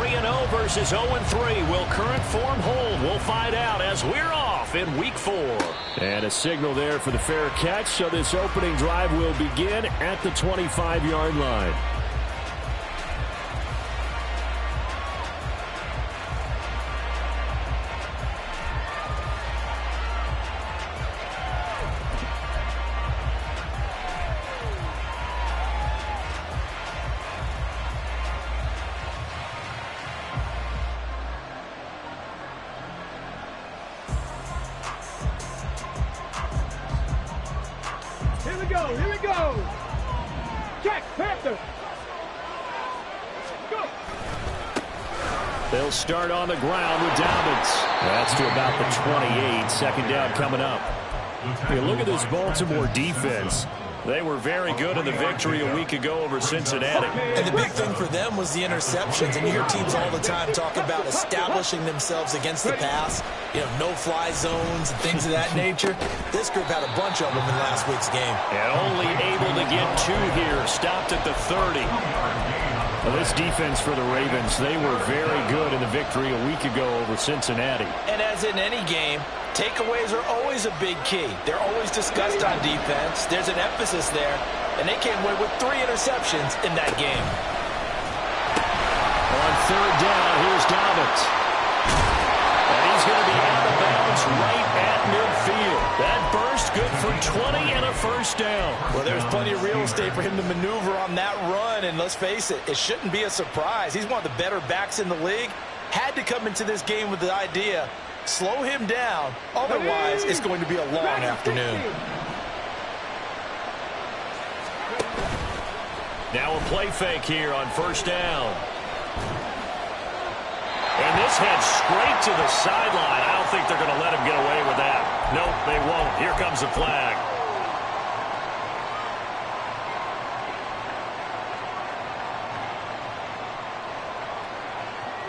3-0 versus 0-3. Will current form hold? We'll find out as we're off in Week 4. And a signal there for the fair catch, so this opening drive will begin at the 25-yard line. Here we go. Check, Panther. Go. They'll start on the ground with Dobbins. That's to about the 28. Second down coming up. You look at this Baltimore defense. They were very good in the victory a week ago over Cincinnati. And the big thing for them was the interceptions. And you hear teams all the time talk about establishing themselves against the pass. You know, no-fly zones and things of that nature. This group had a bunch of them in last week's game. And only able to get 2 here. Stopped at the 30. Well, this defense for the Ravens, they were very good in the victory a week ago over Cincinnati. And as in any game, takeaways are always a big key. They're always discussed on defense. There's an emphasis there, and they came away with 3 interceptions in that game. On third down, here's Dobbins. And he's going to be out of bounds right at midfield. That burst good for 20 and a first down. Well, there's plenty of real estate for him to maneuver on that run, and let's face it, it shouldn't be a surprise. He's one of the better backs in the league. Had to come into this game with the idea, slow him down, otherwise it's going to be a long afternoon. Now a play fake here on first down. And this heads straight to the sideline. I don't think they're going to let him get away with that. Nope, they won't. Here comes the flag.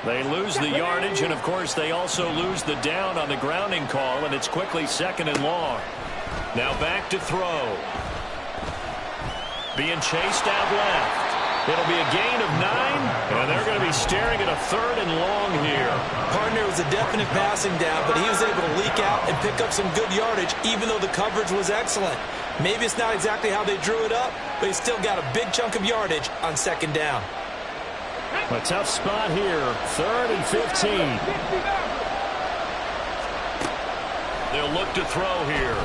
They lose the yardage, and of course they also lose the down on the grounding call, and it's quickly 2nd and long. Now back to throw. Being chased out left. It'll be a gain of 9, and they're going to be staring at a 3rd and long here. Partner was a definite passing down, but he was able to leak out and pick up some good yardage, even though the coverage was excellent. Maybe it's not exactly how they drew it up, but he still got a big chunk of yardage on 2nd down. A tough spot here, 3rd and 15. They'll look to throw here.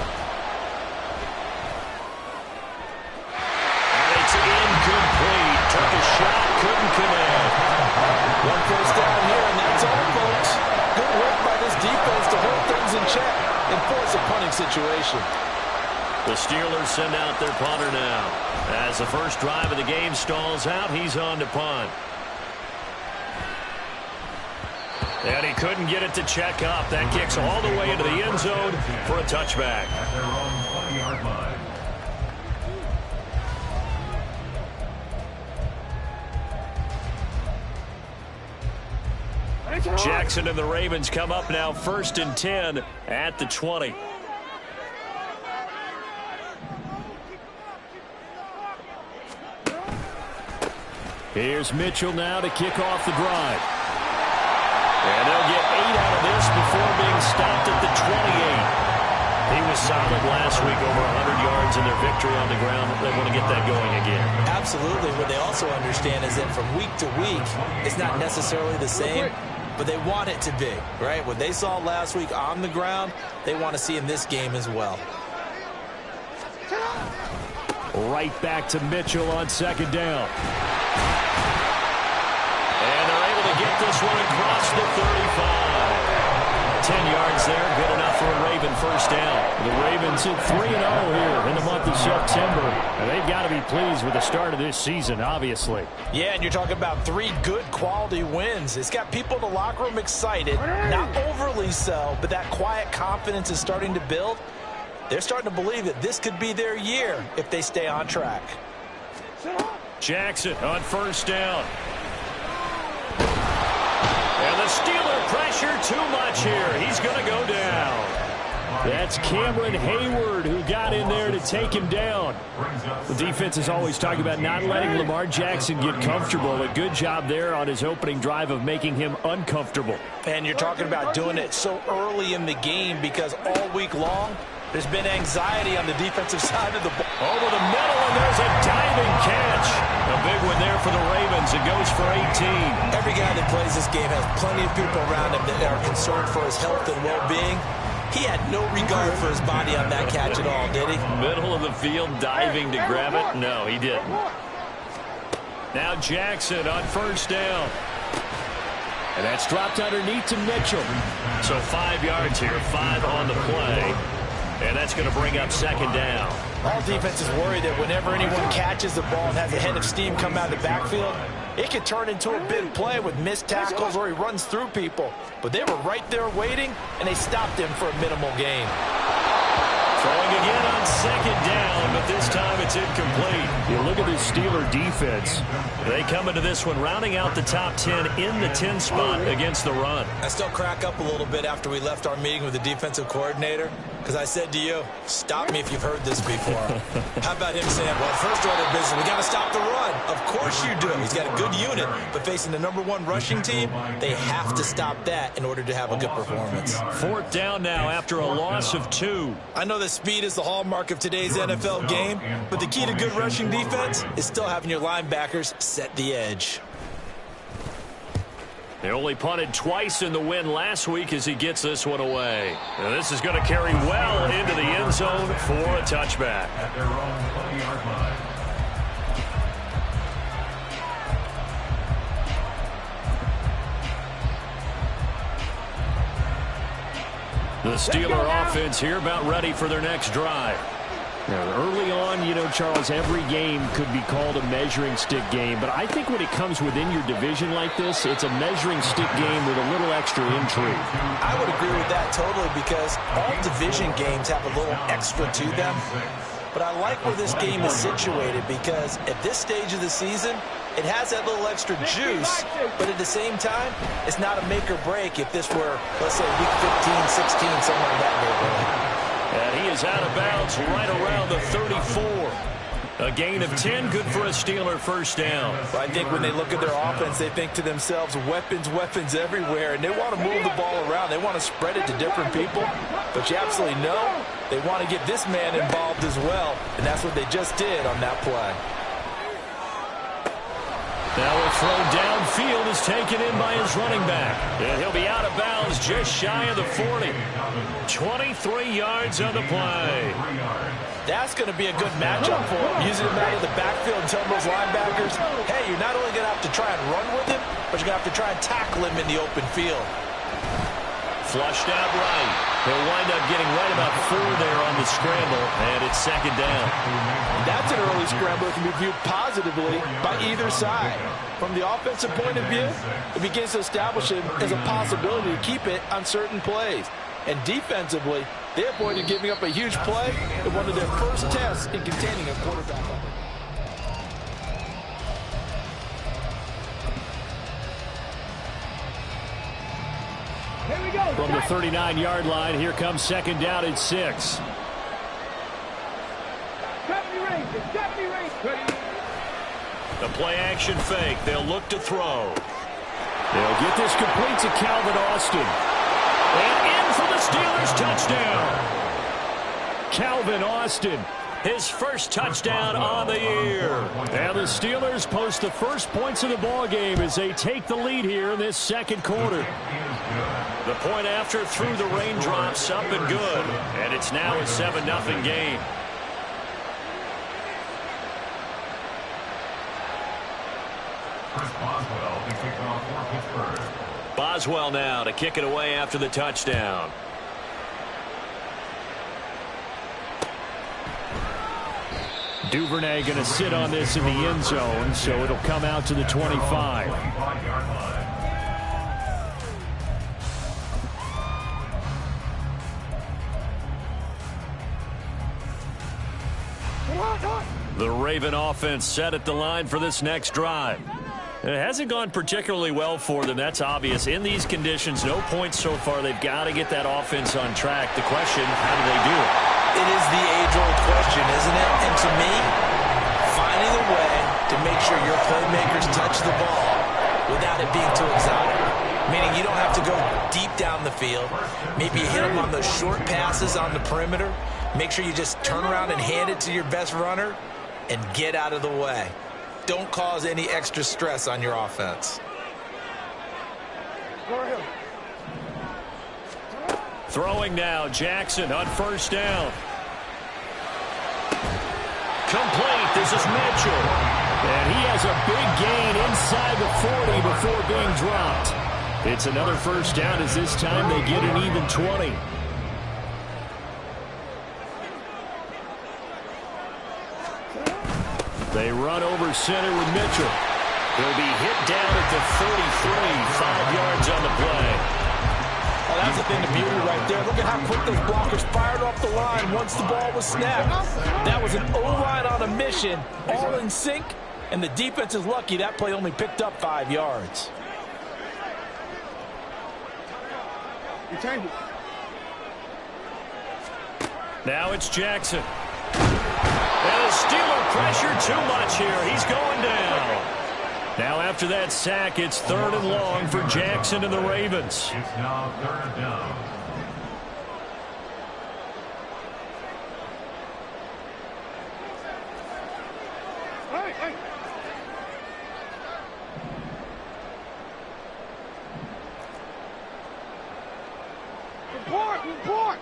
And it's incomplete. Took a shot, couldn't connect. 1 first down here, and that's all, folks. Good work by this defense to hold things in check and force a punting situation. The Steelers send out their punter now. As the first drive of the game stalls out, he's on to punt. And he couldn't get it to check up. That kicks all the way into the end zone for a touchback. At their own 20-yard line. Jackson and the Ravens come up now 1st and 10 at the 20. Here's Mitchell now to kick off the drive. And they'll get 8 out of this before being stopped at the 28. He was solid last week, over 100 yards in their victory on the ground. They want to get that going again. Absolutely. What they also understand is that from week to week, it's not necessarily the same, but they want it to be, right? What they saw last week on the ground, they want to see in this game as well. Right back to Mitchell on 2nd down. And they're able to get this one across the 35. 10 yards there, good enough for a Raven first down. The Ravens hit 3-0 here in the month of September. And they've got to be pleased with the start of this season, obviously. Yeah, and you're talking about 3 good quality wins. It's got people in the locker room excited, not overly so, but that quiet confidence is starting to build. They're starting to believe that this could be their year if they stay on track. Jackson on first down. And the Steeler pressure too much here. He's going to go down. That's Cameron Hayward who got in there to take him down. The defense is always talking about not letting Lamar Jackson get comfortable. A good job there on his opening drive of making him uncomfortable. And you're talking about doing it so early in the game because all week long, there's been anxiety on the defensive side of the ball. Over the middle, and there's a diving catch. A big one there for the Ravens. It goes for 18. Every guy that plays this game has plenty of people around him that are concerned for his health and well-being. He had no regard for his body on that catch at all, did he? Middle of the field, diving to grab it. No, he didn't. Now Jackson on first down. And that's dropped underneath to Mitchell. So 5 yards here, 5 on the play. And that's going to bring up second down. All defense is worried that whenever anyone catches the ball and has a head of steam come out of the backfield, it can turn into a big play with missed tackles or he runs through people. But they were right there waiting, and they stopped him for a minimal gain. Throwing again on second down, but this time it's incomplete. You look at this Steeler defense. They come into this one rounding out the top 10 in the 10 spot against the run. I still crack up a little bit after we left our meeting with the defensive coordinator because I said to you, stop me if you've heard this before. How about him saying, well, first order of business, we got to stop the run. Of course you do. He's got a good unit, but facing the #1 rushing team, they have to stop that in order to have a good performance. Fourth down now after a loss of 2. I know that speed is the hallmark of today's NFL game, but the key to good rushing defense is still having your linebackers set the edge. They only punted twice in the win last week as he gets this one away. Now this is going to carry well into the end zone for a touchback. At their own 20-yard line. The Steeler offense here about ready for their next drive. Now, early on, you know, Charles, every game could be called a measuring stick game. But I think when it comes within your division like this, it's a measuring stick game with a little extra intrigue. I would agree with that totally because all division games have a little extra to them. But I like where this game is situated because at this stage of the season, it has that little extra juice, but at the same time, it's not a make or break if this were, let's say, week 15, 16, somewhere in that neighborhood. And he is out of bounds right around the 34. A gain of 10, good for a Steeler first down. Well, I think when they look at their offense, they think to themselves, weapons, weapons everywhere, and they want to move the ball around. They want to spread it to different people, but you absolutely know they want to get this man involved as well, and that's what they just did on that play. Now a throw downfield is taken in by his running back. And he'll be out of bounds just shy of the 40. 23 yards on the play. That's going to be a good matchup for him. Using him out of the backfield and telling those linebackers, hey, you're not only going to have to try and run with him, but you're going to have to try and tackle him in the open field. Flushed out right. He'll wind up getting right about 4 there on the scramble, and it's second down. That's an early scramble that can be viewed positively by either side. From the offensive point of view, it begins to establish it as a possibility to keep it on certain plays. And defensively, they avoided giving up a huge play in one of their first tests in containing a quarterback. From the 39-yard line, here comes second down and 6. The play-action fake. They'll look to throw. They'll get this complete to Calvin Austin. And in for the Steelers touchdown. Calvin Austin, his first touchdown on the year. And the Steelers post the first points of the ball game as they take the lead here in this second quarter. The point after through the raindrops, up and good. And it's now a 7-0 game. Chris Boswell to kick off for Pittsburgh. Boswell now to kick it away after the touchdown. Duvernay going to sit on this in the end zone, so it'll come out to the 25. 25-yard line. The Raven offense set at the line for this next drive. It hasn't gone particularly well for them. That's obvious. In these conditions, no points so far. They've got to get that offense on track. The question, how do they do it? It is the age-old question, isn't it? And to me, finding a way to make sure your playmakers touch the ball without it being too exotic. Meaning you don't have to go deep down the field. Maybe you hit them on those short passes on the perimeter. Make sure you just turn around and hand it to your best runner and get out of the way. Don't cause any extra stress on your offense. Throwing now, Jackson on first down. Complete. This is Mitchell. And he has a big gain inside the 40 before being dropped. It's another first down as this time they get an even 20. They run over center with Mitchell. He'll be hit down at the 43, 5 yards on the play. Oh, that's the thing, the beauty right there. Look at how quick those blockers fired off the line once the ball was snapped. That was an O-line on a mission, all in sync, and the defense is lucky that play only picked up 5 yards. You change it. Now it's Jackson. And the Steeler pressure too much here. He's going down. Now after that sack, it's 3rd and long for Jackson and the Ravens. It's now 3rd down. Hey. Report.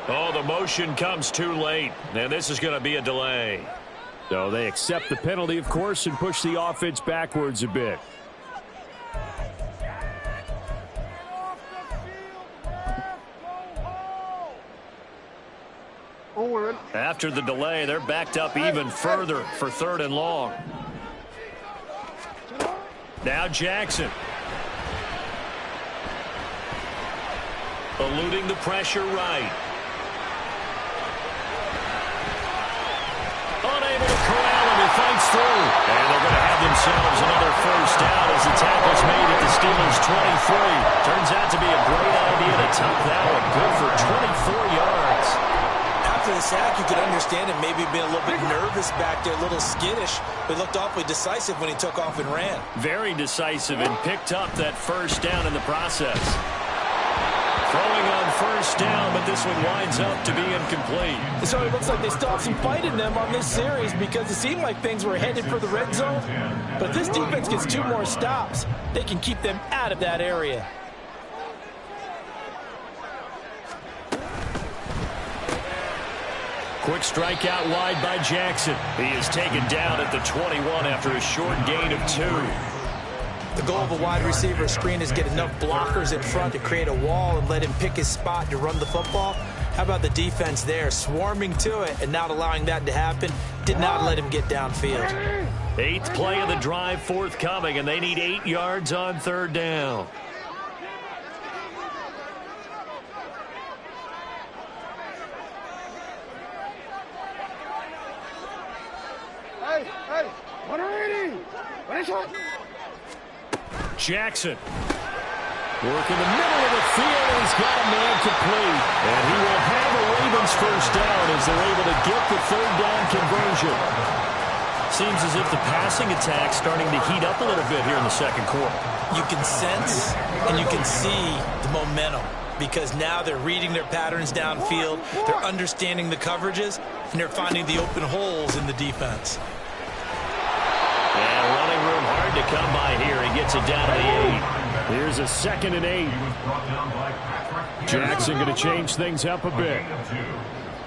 Oh, the motion comes too late, and this is going to be a delay. So they accept the penalty, of course, and push the offense backwards a bit. After the delay, they're backed up even further for 3rd and long. Now Jackson. Eluding the pressure right. Unable to corral him. He fights through. And they're going to have themselves another first down as the tackle's made at the Steelers' 23. Turns out to be a great idea to tuck that one. Good for 24 yards. After the sack, you could understand him maybe being a little bit nervous back there, a little skittish, but looked awfully decisive when he took off and ran. Very decisive and picked up that first down in the process. Throwing on first down, but this one winds up to be incomplete. So it looks like they still have some fight in them on this series because it seemed like things were headed for the red zone. But if this defense gets 2 more stops, they can keep them out of that area. Quick strike out wide by Jackson. He is taken down at the 21 after a short gain of 2. The goal of a wide receiver screen is get enough blockers in front to create a wall and let him pick his spot to run the football. How about the defense there, swarming to it and not allowing that to happen? Did not let him get downfield. 8th play of the drive forthcoming, and they need 8 yards on 3rd down. Hey. 180. Finish it. Jackson. Work in the middle of the field, and he's got a man complete. And he will have a Ravens first down as they're able to get the 3rd down conversion. Seems as if the passing attack's starting to heat up a little bit here in the 2nd quarter. You can sense and you can see the momentum because now they're reading their patterns downfield, they're understanding the coverages, and they're finding the open holes in the defense. And running room hard to come by here. He gets it down to the 8. Here's a 2nd and 8. Jackson going to change things up a bit.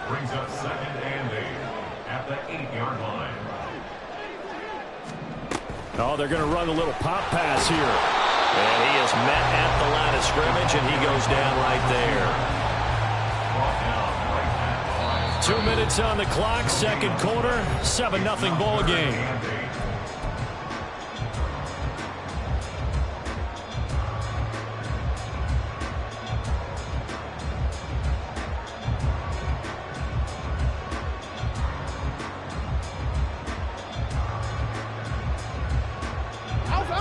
Brings up 2nd and 8 at the 8-yard line. Oh, they're going to run a little pop pass here. And he is met at the line of scrimmage, and he goes down right there. 2 minutes on the clock, 2nd quarter, 7-0 ball game.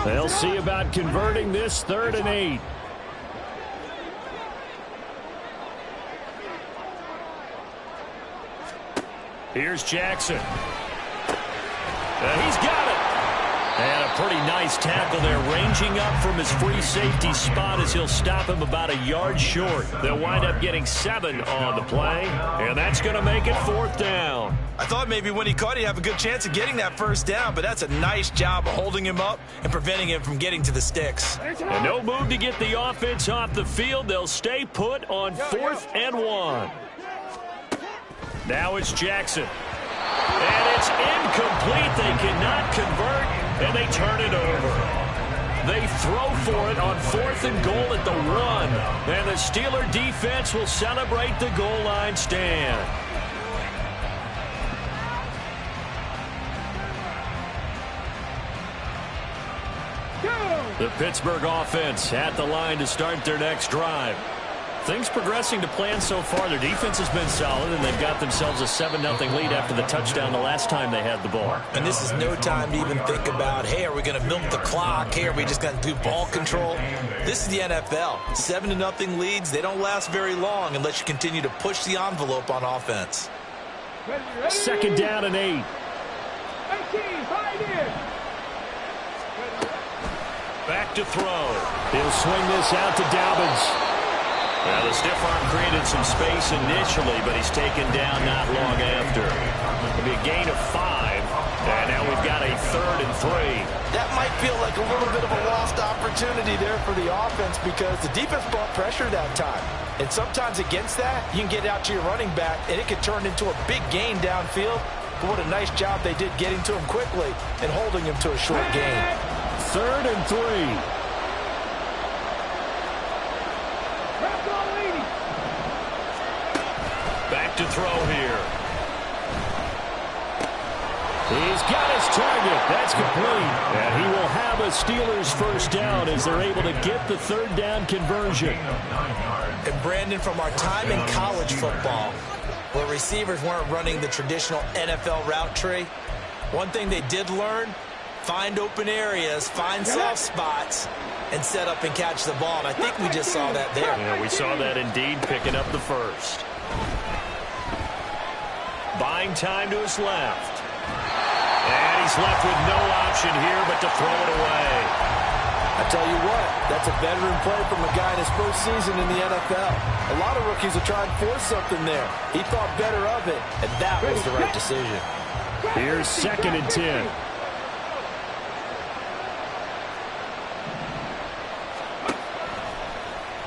They'll see about converting this 3rd and 8. Here's Jackson. He's got it. And a pretty nice tackle there, ranging up from his free safety spot as he'll stop him about a yard short. They'll wind up getting 7 on the play, and that's going to make it 4th down. I thought maybe when he caught, he'd have a good chance of getting that 1st down, but that's a nice job of holding him up and preventing him from getting to the sticks. And no move to get the offense off the field. They'll stay put on 4th and 1. Now it's Jackson. And it's incomplete. They cannot convert, and they turn it over. They throw for it on 4th and goal at the 1. And the Steeler defense will celebrate the goal line stand. The Pittsburgh offense at the line to start their next drive. Things progressing to plan so far. Their defense has been solid, and they've got themselves a 7-0 lead after the touchdown the last time they had the ball. And this is no time to even think about, hey, are we going to milk the clock? Hey, are we just going to do ball control? This is the NFL. 7-0 leads, they don't last very long unless you continue to push the envelope on offense. 2nd down and 8. Back to throw. He'll swing this out to Dobbins. Now, the stiff arm created some space initially, but he's taken down not long after. It'll be a gain of 5, and now we've got a 3rd and 3. That might feel like a little bit of a lost opportunity there for the offense because the defense brought pressure that time. And sometimes against that, you can get out to your running back, and it could turn into a big gain downfield. But what a nice job they did getting to him quickly and holding him to a short gain. 3rd and 3. Back to throw here. He's got his target. That's complete. And he will have a Steelers 1st down as they're able to get the 3rd down conversion. And Brandon, from our time in college football, where receivers weren't running the traditional NFL route tree, one thing they did learn, find open areas, find soft spots, and set up and catch the ball. And I think we just saw that there. Yeah, we saw that indeed, picking up the 1st. Buying time to his left. And he's left with no option here but to throw it away. I tell you what, that's a veteran play from a guy in his 1st season in the NFL. A lot of rookies will try and force something there. He thought better of it, and that was the right decision. Here's 2nd and 10.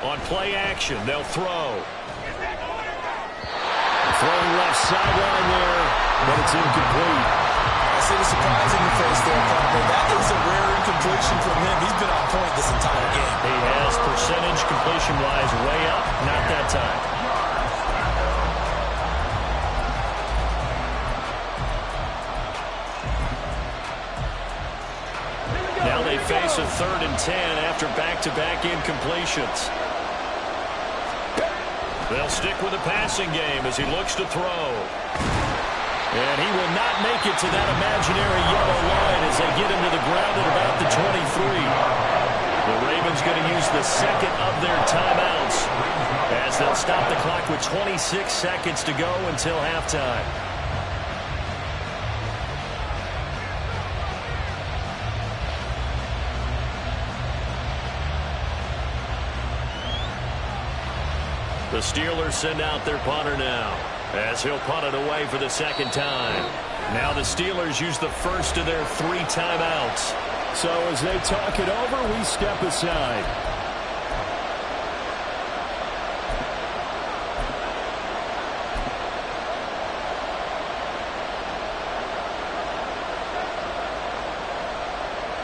On play action, they'll throw. Throwing left sideline there, but it's incomplete. I see the surprise in your face there, Parker. That is a rare incompletion from him. He's been on point this entire game. He has percentage completion-wise way up, not that time. Now they face a 3rd and 10 after back-to-back incompletions. They'll stick with the passing game as he looks to throw. And he will not make it to that imaginary yellow line as they get him to the ground at about the 23. The Ravens going to use the 2nd of their timeouts as they'll stop the clock with 26 seconds to go until halftime. The Steelers send out their punter now as he'll punt it away for the 2nd time. Now the Steelers use the 1st of their 3 timeouts. So as they talk it over, we step aside.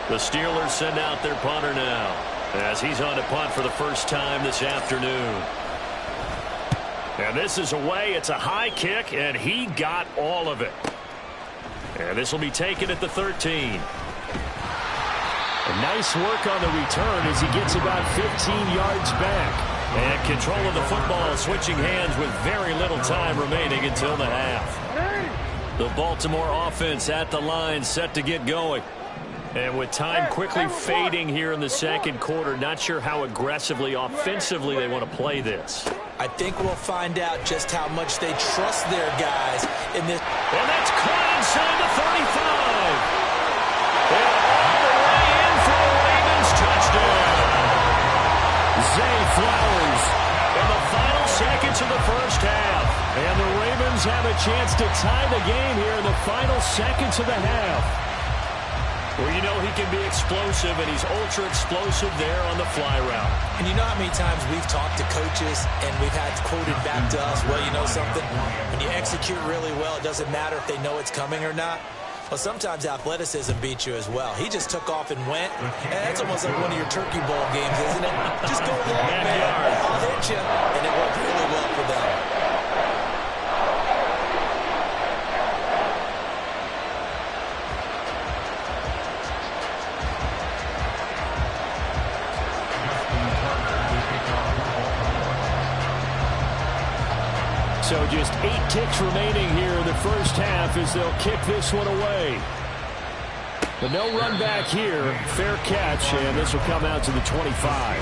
The Steelers send out their punter now as he's on to punt for the 1st time this afternoon. And this is away. It's a high kick, and he got all of it. And this will be taken at the 13. And nice work on the return as he gets about 15 yards back. And control of the football switching hands with very little time remaining until the half. The Baltimore offense at the line set to get going. And with time quickly fading here in the second quarter, not sure how aggressively, offensively they want to play this. I think we'll find out just how much they trust their guys in this. And that's caught inside the 35. And all the way in for a Ravens touchdown. Zay Flowers in the final seconds of the first half. And the Ravens have a chance to tie the game here in the final seconds of the half. Well, you know he can be explosive, and he's ultra-explosive there on the fly route. And you know how many times we've talked to coaches and we've had quoted back to us, well, you know something? When you execute really well, it doesn't matter if they know it's coming or not. Well, sometimes athleticism beats you as well. He just took off and went. And that's almost like one of your turkey bowl games, isn't it? Just go along, man. I'll hit you. And it worked really well for them. So just 8 ticks remaining here in the first half as they'll kick this one away. But no run back here. Fair catch, and this will come out to the 25.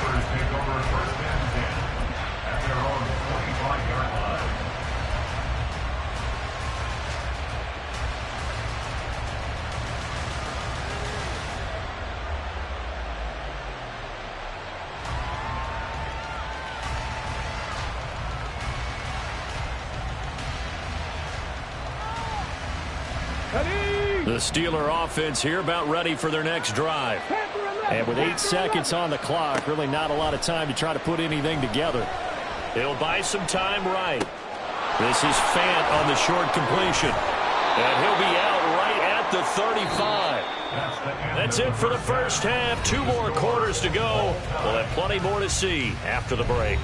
The Steeler offense here about ready for their next drive. And with 8 seconds on the clock, really not a lot of time to try to put anything together. It'll buy some time right. This is Fant on the short completion. And he'll be out right at the 35. That's it for the first half. 2 more quarters to go. We'll have plenty more to see after the break.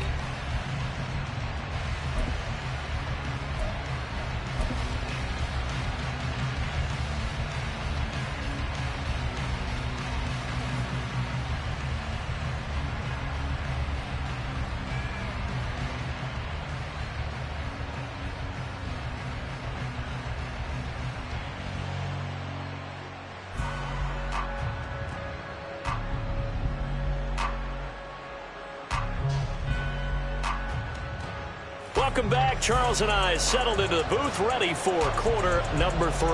Welcome back. Charles and I settled into the booth, ready for quarter number 3.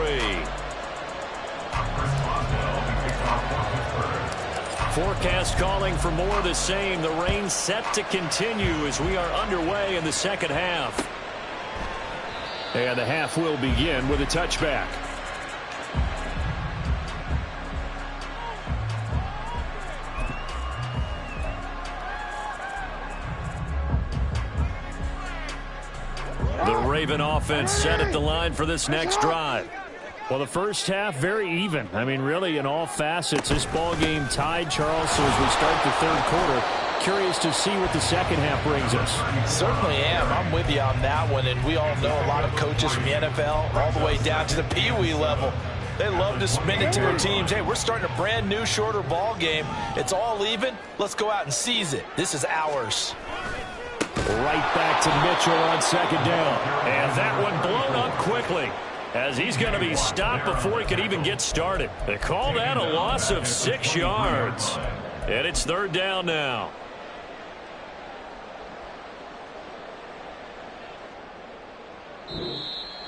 Forecast calling for more of the same. The rain set to continue as we are underway in the second half. And the half will begin with a touchback. The Raven offense set at the line for this next drive. Well, the first half, very even. I mean, really, in all facets, this ball game tied, Charles. So as we start the third quarter, curious to see what the second half brings us. Certainly am. I'm with you on that one. And we all know a lot of coaches from the NFL all the way down to the Pee-wee level. They love to spin it to their teams. Hey, we're starting a brand new, shorter ball game. It's all even. Let's go out and seize it. This is ours. Right back to Mitchell on second down. And that one blown up quickly as he's going to be stopped before he could even get started. They call that a loss of 6 yards. And it's third down now.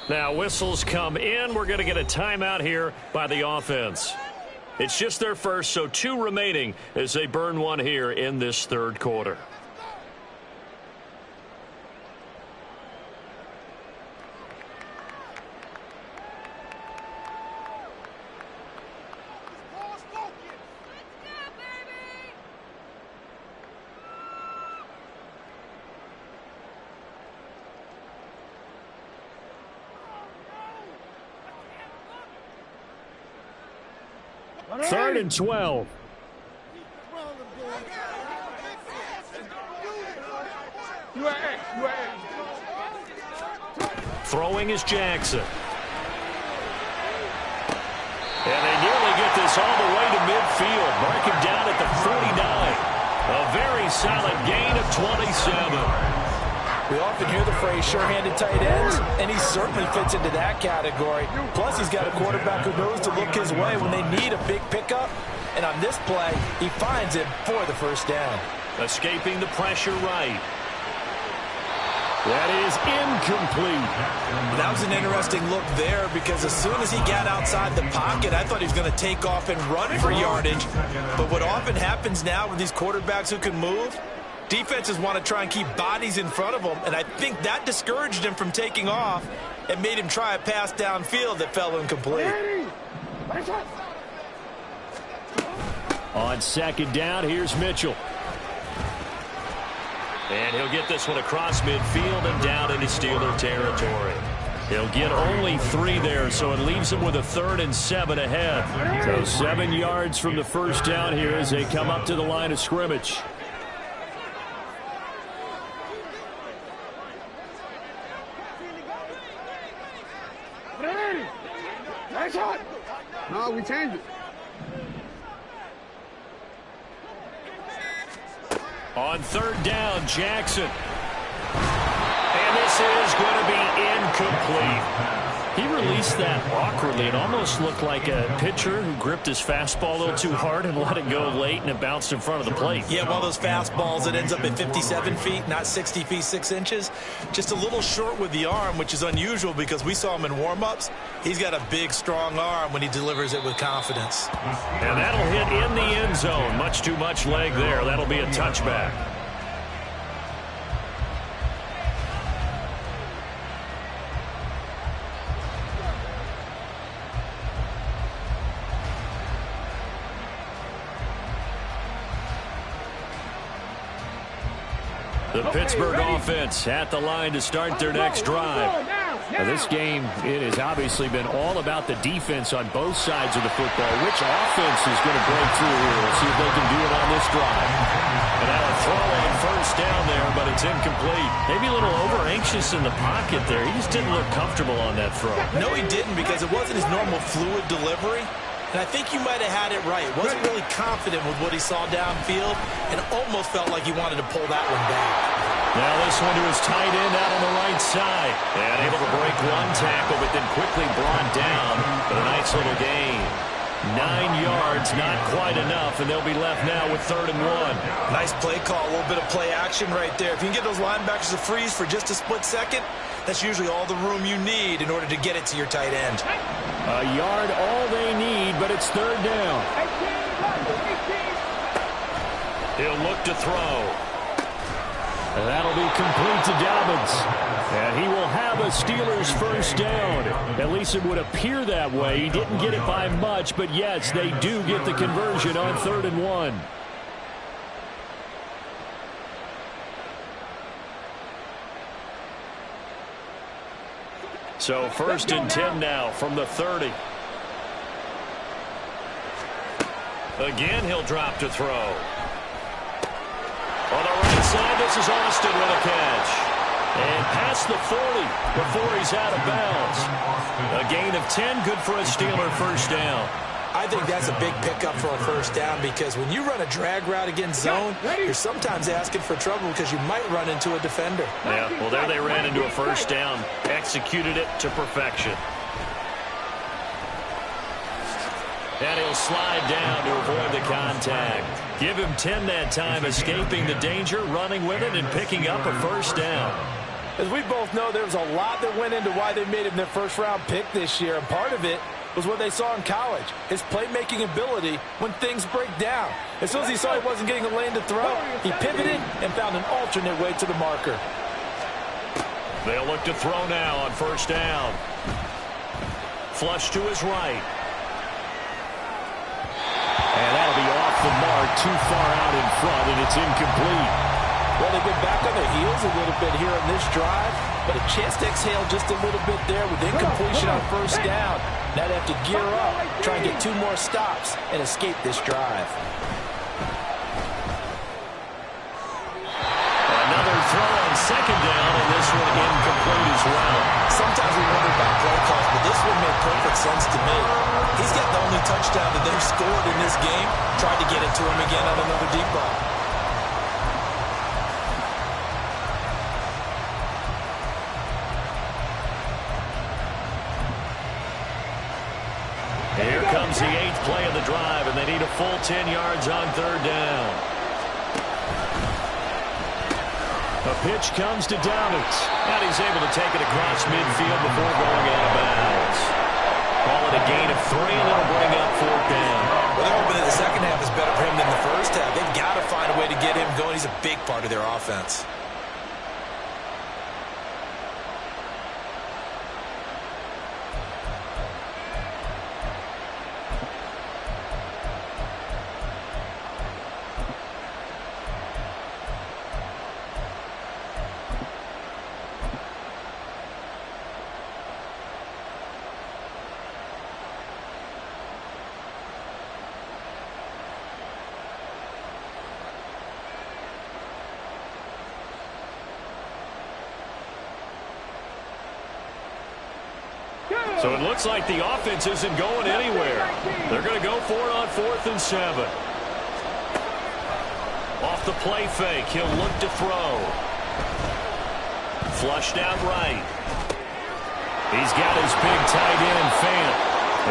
Now whistles come in. We're going to get a timeout here by the offense. It's just their first, so 2 remaining as they burn one here in this third quarter. Third and 12. Throwing is Jackson. And they nearly get this all the way to midfield. Mark him down at the 49. A very solid gain of 27. We often hear the phrase sure-handed tight ends, and he certainly fits into that category. Plus, he's got a quarterback who knows to look his way when they need a big pickup. And on this play, he finds him for the first down. Escaping the pressure right. That is incomplete. That was an interesting look there because as soon as he got outside the pocket, I thought he was going to take off and run for yardage. But what often happens now with these quarterbacks who can move, defenses want to try and keep bodies in front of them, and I think that discouraged him from taking off and made him try a pass downfield that fell incomplete. On second down, here's Mitchell. And he'll get this one across midfield and down into Steeler territory. He'll get only 3 there, so it leaves him with a 3rd and 7 ahead. So 7 yards from the first down here as they come up to the line of scrimmage. No, we changed it. On third down, Jackson. And this is going to be incomplete. He released that awkwardly. It almost looked like a pitcher who gripped his fastball a little too hard and let it go late, and it bounced in front of the plate. Yeah, one of those fastballs that ends up at 57 feet, not 60 feet, 6 inches. Just a little short with the arm, which is unusual because we saw him in warm-ups. He's got a big, strong arm when he delivers it with confidence. And that'll hit in the end zone. Much too much leg there. That'll be a touchback. The Pittsburgh offense at the line to start their next drive. Now, this game, it has obviously been all about the defense on both sides of the football. Which offense is going to break through here? We'll see if they can do it on this drive. And now a throw on first down there, but it's incomplete. Maybe a little over-anxious in the pocket there. He just didn't look comfortable on that throw. No, he didn't because it wasn't his normal fluid delivery. And I think you might have had it right. Wasn't really confident with what he saw downfield and almost felt like he wanted to pull that one back. Now this one to his tight end out on the right side. And able to break one tackle, but then quickly brought down. But a nice little gain. 9 yards, not quite enough, and they'll be left now with 3rd and 1. Nice play call, a little bit of play action right there. If you can get those linebackers to freeze for just a split second, that's usually all the room you need in order to get it to your tight end. A yard all they need, but it's 3rd down. He'll look to throw. And that'll be complete to Dobbins. And he will have a Steelers first down. At least it would appear that way. He didn't get it by much, but yes, they do get the conversion on 3rd and 1. So 1st and 10 now from the 30. Again, he'll drop to throw. On the right side, this is Austin with a catch. And past the 40 before he's out of bounds. A gain of 10, good for a Steeler first down. I think that's a big pickup for a first down because when you run a drag route against zone, you're sometimes asking for trouble because you might run into a defender. Yeah, well, there they ran into a first down. Executed it to perfection. And he'll slide down to avoid the contact. Give him 10 that time, escaping the danger, running with it, and picking up a first down. As we both know, there was a lot that went into why they made him their first-round pick this year, and part of it was what they saw in college, his playmaking ability when things break down. As soon as he saw he wasn't getting a lane to throw, he pivoted and found an alternate way to the marker. They'll look to throw now on first down. Flush to his right. And that'll be off the mark, too far out in front, and it's incomplete. Well, they've been back on their heels a little bit here on this drive, but a chance to exhale just a little bit there with incompletion on first down. Now they have to gear up, try and get 2 more stops, and escape this drive. Another throw on second down, and this one incomplete as well. Sometimes we wonder about play calls, but this one made perfect sense to me. He's got the only touchdown that they've scored in this game. Tried to get it to him again on another deep ball. comes the 8th play of the drive, and they need a full 10 yards on 3rd down. A pitch comes to Dobbins, and he's able to take it across midfield before going out of bounds. Call it a gain of 3, and it'll bring up 4th down. Well, they're hoping that the second half is better for him than the first half. They've got to find a way to get him going. He's a big part of their offense. So it looks like the offense isn't going anywhere. They're going to go for it on 4th and 7. Off the play fake, he'll look to throw. Flushed out right. He's got his big tight end, Fant.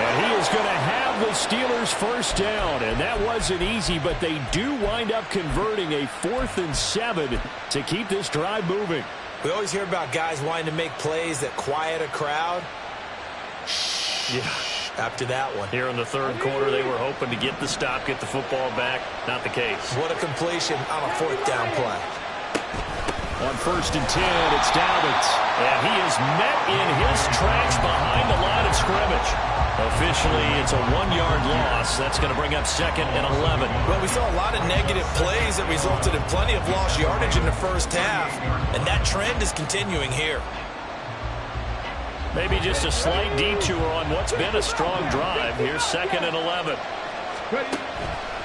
And he is going to have the Steelers first down. And that wasn't easy, but they do wind up converting a 4th and 7 to keep this drive moving. We always hear about guys wanting to make plays that quiet a crowd. Yeah. After that one. Here in the 3rd quarter, they were hoping to get the stop, get the football back. Not the case. What a completion on a 4th down play. On 1st and 10, it's Dobbins. And he is met in his tracks behind the line of scrimmage. Officially, it's a 1-yard loss. That's going to bring up 2nd and 11. Well, we saw a lot of negative plays that resulted in plenty of lost yardage in the first half. And that trend is continuing here. Maybe just a slight detour on what's been a strong drive. Here's 2nd and 11.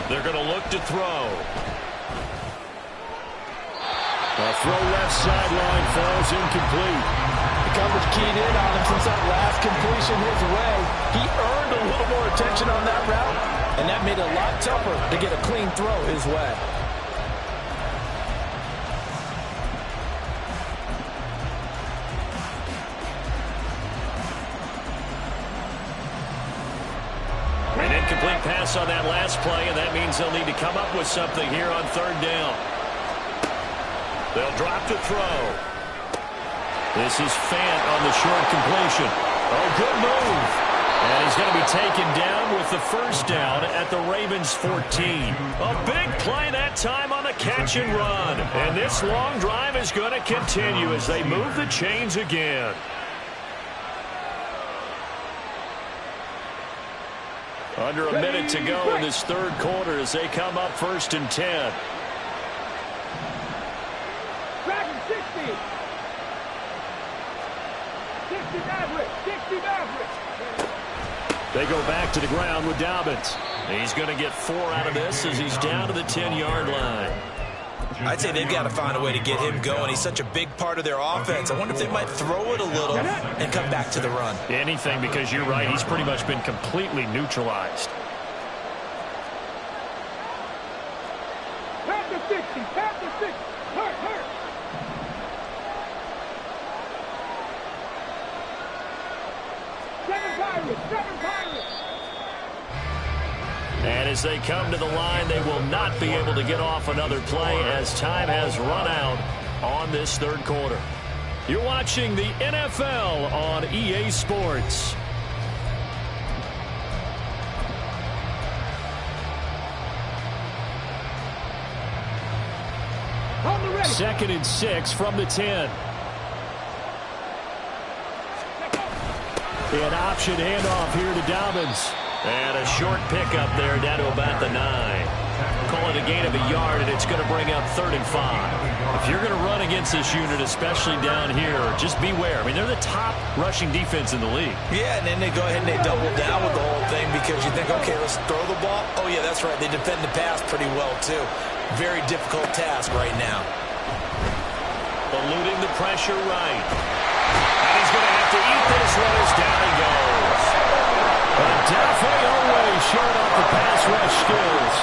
They're going to look to throw. A throw left sideline falls incomplete. The coverage keyed in on him since that last completion his way. He earned a little more attention on that route, and that made it a lot tougher to get a clean throw his way. An incomplete pass on that last play, and that means they'll need to come up with something here on 3rd down. They'll drop to throw. This is Fant on the short completion. Oh, good move. And he's going to be taken down with the first down at the Ravens' 14. A big play that time on the catch and run. And this long drive is going to continue as they move the chains again. Under a minute to go in this 3rd quarter as they come up 1st and 10. They go back to the ground with Dobbins. He's going to get 4 out of this as he's down to the 10-yard line. I'd say they've got to find a way to get him going. He's such a big part of their offense. I wonder if they might throw it a little and come back to the run. Anything, because you're right. He's pretty much been completely neutralized. Tap the 60, tap the 60. Hurt. Seven Pirates. And as they come to the line, they will not be able to get off another play as time has run out on this 3rd quarter. You're watching the NFL on EA Sports. On the ready. 2nd and 6 from the 10. An option handoff here to Dobbins. And a short pickup there down to about the 9. Call it a gain of a yard, and it's going to bring up 3rd and 5. If you're going to run against this unit, especially down here, just beware. I mean, they're the top rushing defense in the league. Yeah, and then they go ahead and they double down with the whole thing because you think, okay, let's throw the ball. Oh, yeah, that's right. They defend the pass pretty well, too. Very difficult task right now. Eluding the pressure right. And he's going to have to eat this one as down he goes. But Dafe always showing off the pass rush skills.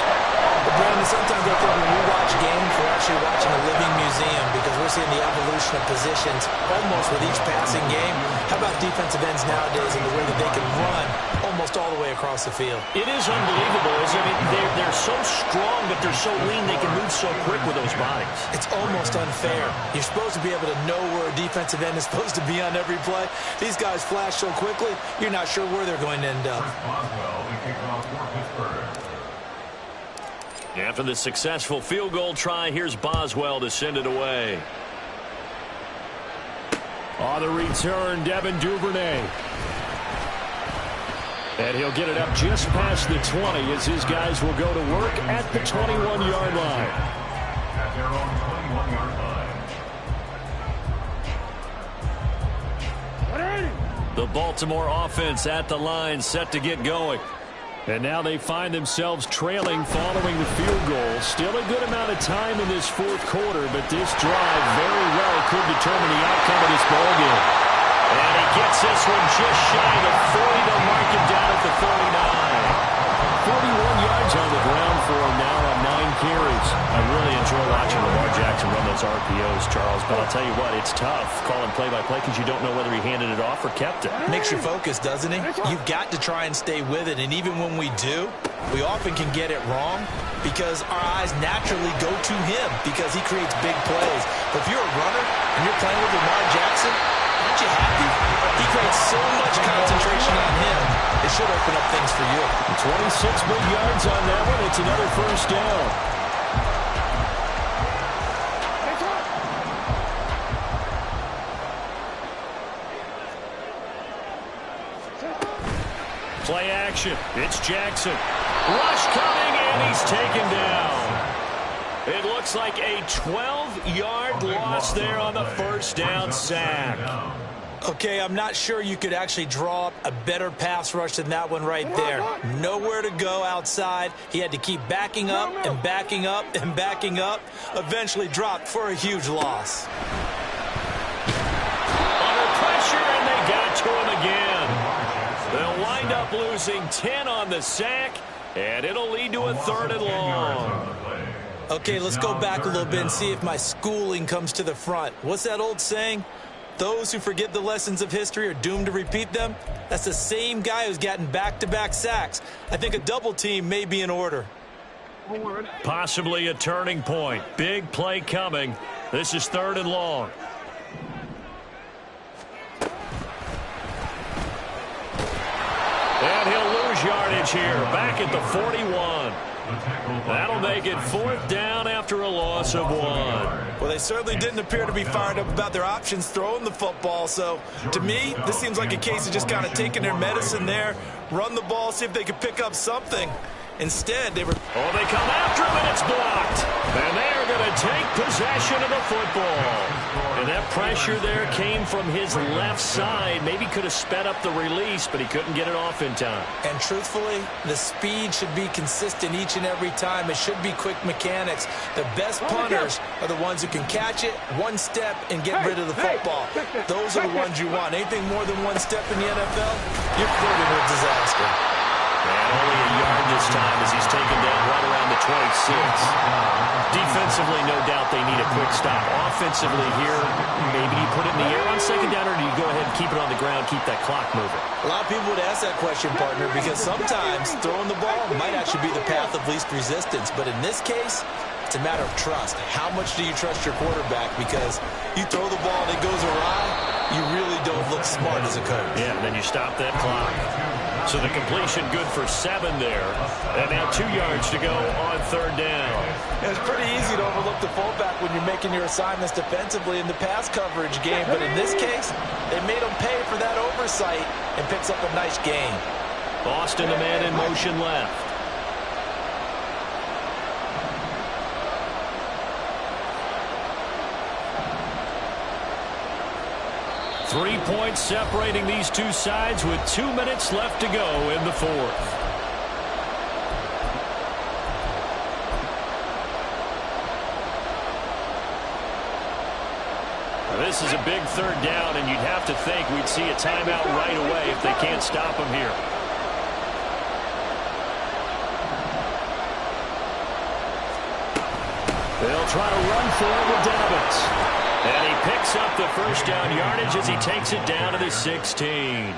But Brandon, sometimes I think when we watch games, we're actually watching a living museum because we're seeing the evolution of positions almost with each passing game. How about defensive ends nowadays and the way that they can run almost all the way across the field. It is unbelievable, isn't it? I mean, they're so strong, but they're so lean they can move so quick with those bodies. It's almost unfair. You're supposed to be able to know where a defensive end is supposed to be on every play. These guys flash so quickly, you're not sure where they're going to end up. Boswell, the kickoff for Pittsburgh. After the successful field goal try, here's Boswell to send it away. On the return, Devin Duvernay. And he'll get it up just past the 20 as his guys will go to work at the 21-yard line. At their own 21-yard line. The Baltimore offense at the line set to get going. And now they find themselves trailing following the field goal. Still a good amount of time in this fourth quarter, but this drive very well could determine the outcome of this ballgame. And he gets this one just shy of 40. They'll mark him down at the 49. 41 yards on the ground for him now on 9 carries. I really enjoy watching Lamar Jackson run those RPOs, Charles, but I'll tell you what, it's tough calling play-by-play because you don't know whether he handed it off or kept it. Makes you focus, doesn't he? You've got to try and stay with it, and even when we do, we often can get it wrong because our eyes naturally go to him because he creates big plays. But if you're a runner and you're playing with Lamar Jackson, aren't you happy? He creates so much concentration on him, it should open up things for you. 26 big yards on that one. It's another first down. Play action. It's Jackson. Rush coming, and he's taken down. It looks like a 12-yard loss there on the first down sack. Okay, I'm not sure you could actually draw up a better pass rush than that one right there. Nowhere to go outside. He had to keep backing up and backing up and backing up. Eventually dropped for a huge loss. Under pressure, and they got to him again. They'll wind up losing 10 on the sack, and it'll lead to a 3rd and long. Okay, let's go back a little bit and see if my schooling comes to the front. What's that old saying? Those who forget the lessons of history are doomed to repeat them. That's the same guy who's gotten back-to-back sacks. I think a double team may be in order. Possibly a turning point. Big play coming. This is 3rd and long. And he'll lose yardage here. Back at the 41. That'll make it 4th down after a loss of 1. Well, they certainly didn't appear to be fired up about their options throwing the football. So, to me, this seems like a case of just kind of taking their medicine there, run the ball, see if they could pick up something. Instead, they were... Oh, they come after him, and it's blocked. And they're going to take possession of the football. And that pressure there came from his left side. Maybe could have sped up the release, but he couldn't get it off in time. And truthfully, the speed should be consistent each and every time. It should be quick mechanics. The best punters are the ones who can catch it, one step, and get rid of the football. Those are the ones you want. Anything more than one step in the NFL, you're flirting with disaster. And only a yard this time as he's taken down right around the 26. Defensively, no doubt they need a quick stop. Offensively here, maybe you put it in the air on 2nd down, or do you go ahead and keep it on the ground, keep that clock moving? A lot of people would ask that question, partner, because sometimes throwing the ball might actually be the path of least resistance. But in this case, it's a matter of trust. How much do you trust your quarterback? Because you throw the ball and it goes awry, you really don't look smart as a coach. Yeah, and then you stop that clock. So the completion good for 7 there. And now 2 yards to go on 3rd down. It's pretty easy to overlook the fullback when you're making your assignments defensively in the pass coverage game. But in this case, they made him pay for that oversight and picks up a nice gain. Boston, the man in motion left. Three points separating these two sides with 2 minutes left to go in the 4th. This is a big 3rd down, and you'd have to think we'd see a timeout right away if they can't stop him here. They'll try to run for it with Dobbins. And he picks up the first down yardage as he takes it down to the 16.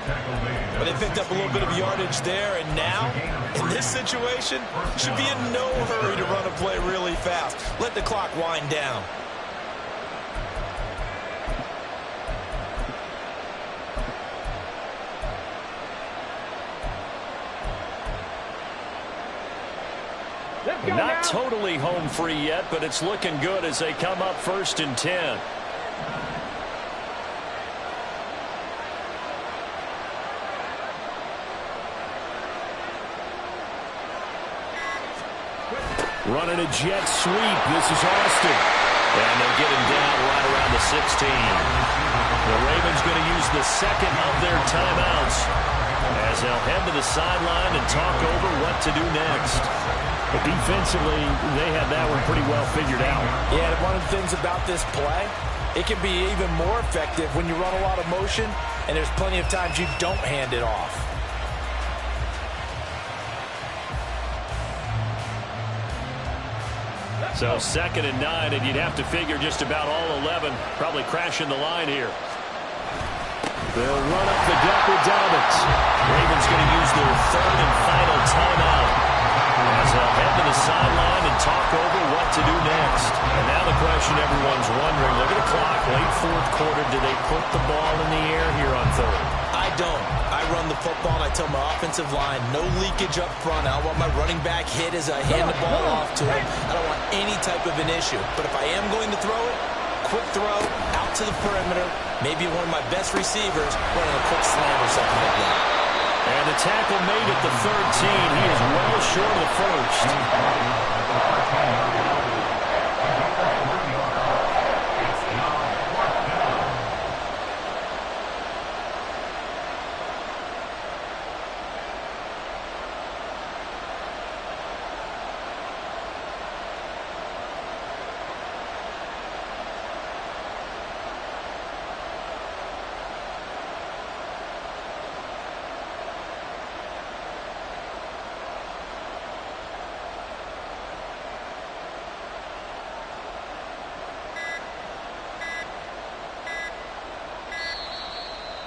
But they picked up a little bit of yardage there, and now, in this situation, should be in no hurry to run a play really fast. Let the clock wind down. Not totally home free yet, but it's looking good as they come up 1st and 10. Running a jet sweep. This is Austin. And they'll get him down right around the 16. The Ravens going to use the second of their timeouts as they'll head to the sideline and talk over what to do next. But defensively, they had that one pretty well figured out. Yeah, and one of the things about this play, it can be even more effective when you run a lot of motion, and there's plenty of times you don't hand it off. So 2nd and 9, and you'd have to figure just about all 11 probably crashing the line here. They'll run up the gut with Dobbins. Ravens going to use their 3rd and final timeout as they'll head to the sideline and talk over what to do next. And now the question everyone's wondering, look at the clock, late 4th quarter, do they put the ball in the air here on 3rd? I don't. I run the football and I tell my offensive line, no leakage up front. I want my running back hit as I hand the ball off to him. I don't want any type of an issue. But if I am going to throw it, quick throw, out to the perimeter, maybe one of my best receivers running a quick slam or something like that. And the tackle made at the 13. He is well short of the 1st.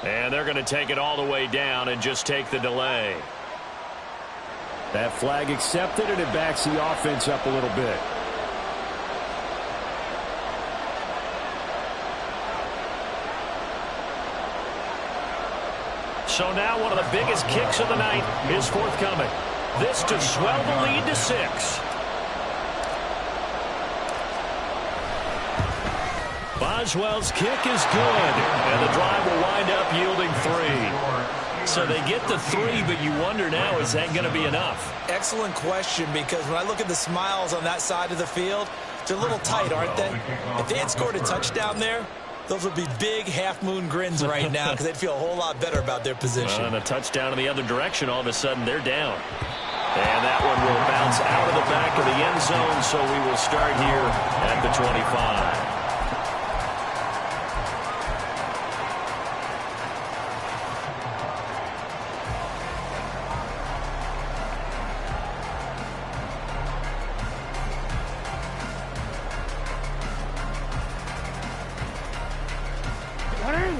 And they're going to take it all the way down and just take the delay. That flag accepted, and it backs the offense up a little bit. So now one of the biggest kicks of the night is forthcoming. This to swell the lead to 6. Boswell's kick is good, and the drive will wind up yielding 3. So they get the 3, but you wonder now, is that going to be enough? Excellent question, because when I look at the smiles on that side of the field, they're a little tight, aren't they? If they had scored a touchdown there, those would be big half-moon grins right now because they'd feel a whole lot better about their position. And a touchdown in the other direction, all of a sudden they're down. And that one will bounce out of the back of the end zone, so we will start here at the 25.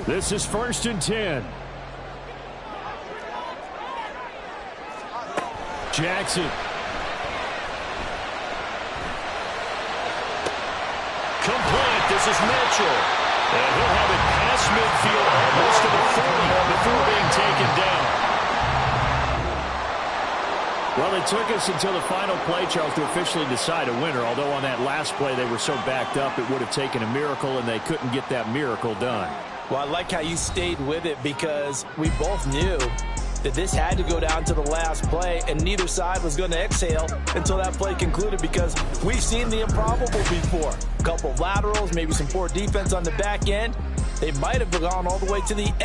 This is 1st and 10. Jackson. Complete. This is Mitchell. And he'll have it past midfield almost to the 40 before being taken down. Well, it took us until the final play, Charles, to officially decide a winner. Although on that last play they were so backed up it would have taken a miracle, and they couldn't get that miracle done. Well, I like how you stayed with it because we both knew that this had to go down to the last play, and neither side was going to exhale until that play concluded because we've seen the improbable before. A couple of laterals, maybe some poor defense on the back end. They might have gone all the way to the end.